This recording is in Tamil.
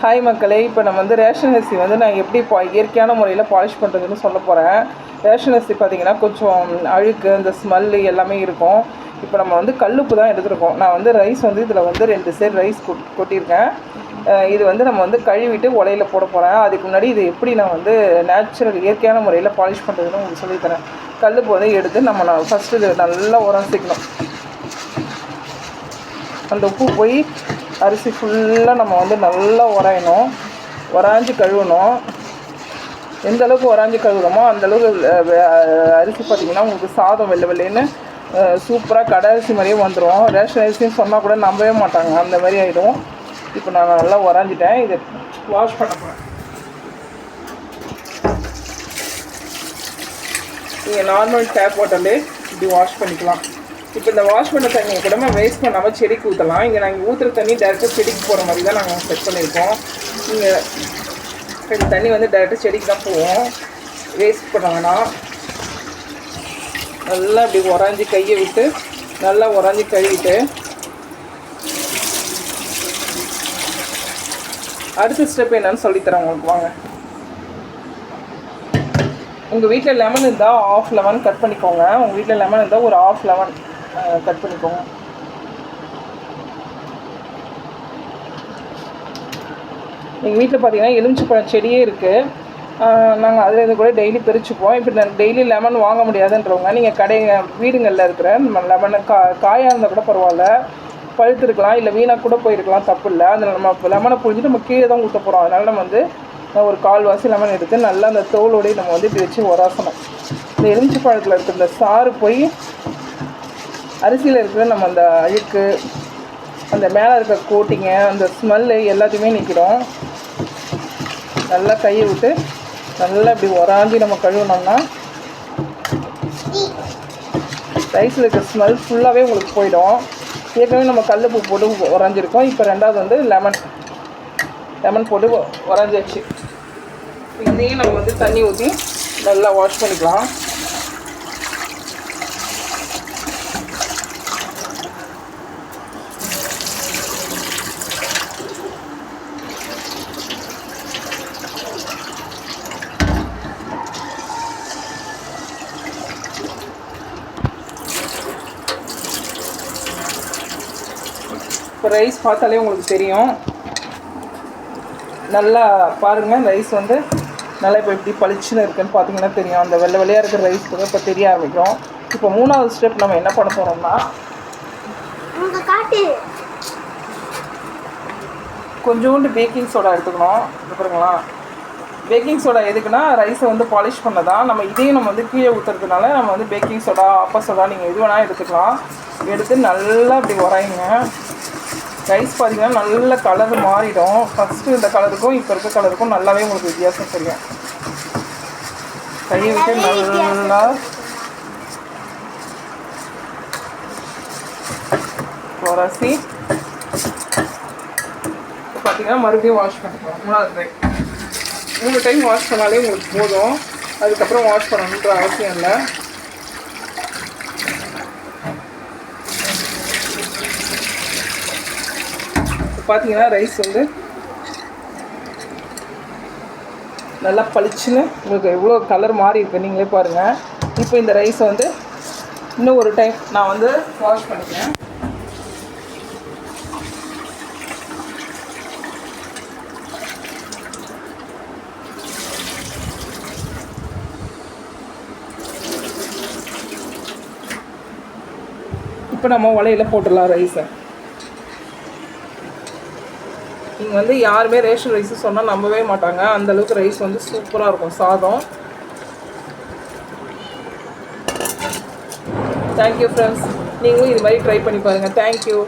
ஹாய் மக்களே, இப்போ நம்ம வந்து ரேஷன் அரிசி வந்து நான் எப்படி இயற்கையான முறையில் பாலிஷ் பண்ணுறதுன்னு சொல்ல போகிறேன். ரேஷன் அரிசி பார்த்திங்கன்னா கொஞ்சம் அழுக்கு, அந்த ஸ்மெல்லு எல்லாமே இருக்கும். இப்போ நம்ம வந்து கல்லுப்பு தான் எடுத்துருக்கோம். நான் வந்து ரைஸ் வந்து இதில் வந்து 2 சேர் ரைஸ் கொட்டியிருக்கேன். இது வந்து நம்ம வந்து கழுவிட்டு உலையில் போட போகிறேன். அதுக்கு முன்னாடி இது எப்படி நான் வந்து நேச்சுரல் இயற்கையான முறையில் பாலிஷ் பண்ணுறதுன்னு உங்களுக்கு சொல்லித்தரேன். கல்லுப்பு வந்து எடுத்து நம்ம ஃபஸ்ட்டு இது நல்லா உரசிக்கணும். அந்த உப்பு போய் அரிசி ஃபுல்லாக நம்ம வந்து நல்லா உரையணும், உராஞ்சி கழுவணும். எந்த அளவுக்கு உராஞ்சி கழுவுறோமோ அந்தளவுக்கு அரிசி பார்த்திங்கன்னா உங்களுக்கு சாதம் வெள்ளை வெள்ளைன்னு சூப்பராக கடை அரிசி மாதிரியே வந்துடும். ரேஷன் அரிசின்னு சொன்னால் கூட நம்பவே மாட்டாங்க, அந்த மாதிரி ஆகிடும். இப்போ நான் நல்லா உராஞ்சிட்டேன். இதை வாஷ் பண்ண போகிறேன். நீங்கள் நார்மல் டேப் வாட்டர்லே இப்படி வாஷ் பண்ணிக்கலாம். இப்போ இந்த வாஷ் பண்ண தண்ணியை கூட நம்ம வேஸ்ட் பண்ணாமல் செடிக்கு ஊற்றலாம். இங்கே நாங்கள் ஊற்றுற தண்ணி டேரெக்டாக செடிக்கு போகிற மாதிரி தான் நாங்கள் செட் பண்ணியிருக்கோம். இங்கே இந்த தண்ணி வந்து டேரெக்டாக செடிக்கு தான் போவோம், வேஸ்ட் பண்ணாங்கன்னா. நல்லா இப்படி உராஞ்சி கையை விட்டு நல்லா உராஞ்சி கழுவிட்டு அடுத்த ஸ்டெப் என்னன்னு சொல்லித்தரேன் உங்களுக்கு, வாங்க. உங்கள் வீட்டில் லெமன் இருந்தால் ½ லெமன் கட் பண்ணிக்கோங்க. உங்கள் வீட்டில் லெமன் இருந்தால் ஒரு ½ லெமன் கட் பண்ணிக்கோங்க. எங்கள் வீட்டில் பார்த்தீங்கன்னா எலுமிச்சைப்பழம் செடியே இருக்குது. நாங்கள் அதில் இது கூட டெய்லி பறிச்சுப்போம். இப்போ நான் டெய்லி லெமன் வாங்க முடியாதுன்றவங்க நீங்கள் வீடுங்களில் இருக்கிற லெமனை காயாக இருந்தால் கூட பரவாயில்ல, பழுத்துருக்கலாம், இல்லை வீணாக கூட போயிருக்கலாம், தப்பு இல்லை. அதில் நம்ம லெமனை புழிஞ்சிட்டு நம்ம கீழே தான் ஊற்ற போகிறோம். அதனால் நம்ம வந்து ஒரு 1/4 வாசி லெமன் எடுத்து நல்லா அந்த தோலோடையே நம்ம வந்து இப்படி வச்சு உராசணும். இந்த எலுமிச்சை பழத்தில் இருக்கிற இந்த சாறு போய் அரிசியில் இருக்கிற நம்ம அந்த அழுக்கு, அந்த மேலே இருக்கிற கோட்டிங்க, அந்த ஸ்மெல்லு எல்லாத்தையுமே நிற்கிடும். நல்லா கையை விட்டு நல்லா இப்படி உராஞ்சி நம்ம கழுவினோம்னா ரைஸில் இருக்கிற ஸ்மெல் ஃபுல்லாகவே உங்களுக்கு போயிடும். ஏற்கனவே நம்ம கல்லுப்பு போட்டு உராஞ்சிருக்கோம். இப்போ ரெண்டாவது வந்து லெமன் போட்டு உராஞ்சிச்சு. இதையும் நம்ம வந்து தண்ணி ஊற்றி நல்லா வாஷ் பண்ணிக்கலாம். இப்போ ரைஸ் பார்த்தாலே உங்களுக்கு தெரியும். நல்லா பாருங்கள், ரைஸ் வந்து நல்லா இப்போ எப்படி பளிச்சுன்னு இருக்குன்னு பார்த்தீங்கன்னா தெரியும். அந்த வெள்ளை வெள்ளையாக இருக்கிற ரைஸ் கூட இப்போ தெரிய ஆரம்பிக்கும். இப்போ 3வது ஸ்டெப் நம்ம என்ன பண்ண போகிறோம்னா, கொஞ்சோண்டு பேக்கிங் சோடா எடுத்துக்கணும். பாருங்களா, பேக்கிங் சோடா எதுக்குன்னா ரைஸை வந்து பாலிஷ் பண்ணதான். நம்ம இதையும் நம்ம வந்து கீழே ஊற்றுறதுனால நம்ம வந்து பேக்கிங் சோடா, அப்பா சோடா நீங்கள் எது வேணால் எடுத்துக்கலாம். எடுத்து நல்லா இப்படி உரையுங்க. ரைஸ் பார்த்திங்கன்னா நல்ல கலர் மாறிடும். ஃபஸ்ட்டு இந்த கலருக்கும் இப்போ இருக்க கலருக்கும் நல்லாவே உங்களுக்கு வித்தியாசம் தெரியும். கையை விட்டு நல்லா உரசி பார்த்திங்கன்னா மறுபடியும் வாஷ் பண்ணிக்கலாம். 3வது டைம் 3 டைம் வாஷ் பண்ணாலே உங்களுக்கு போதும். அதுக்கப்புறம் வாஷ் பண்ணணுன்ற அவசியம் இல்லை. பார்த்தீங்கன்னா ரைஸ் வந்து நல்லா பளிச்சுன்னு உங்களுக்கு எவ்வளோ கலர் மாறி இருக்கு நீங்களே பாருங்கள். இப்போ இந்த ரைஸை வந்து இன்னும் ஒரு டைம் நான் வந்து வாஷ் பண்ணிக்கிறேன். இப்போ நம்ம உலையில் போட்டுடலாம் ரைஸை. நீங்கள் வந்து யாருமே ரேஷன் ரைஸு சொன்னால் நம்பவே மாட்டாங்க. அந்தளவுக்கு ரைஸ் வந்து சூப்பராக இருக்கும் சாதம். தேங்க்யூ ஃப்ரெண்ட்ஸ், நீங்களும் இது மாதிரி ட்ரை பண்ணி பாருங்கள். தேங்க்யூ.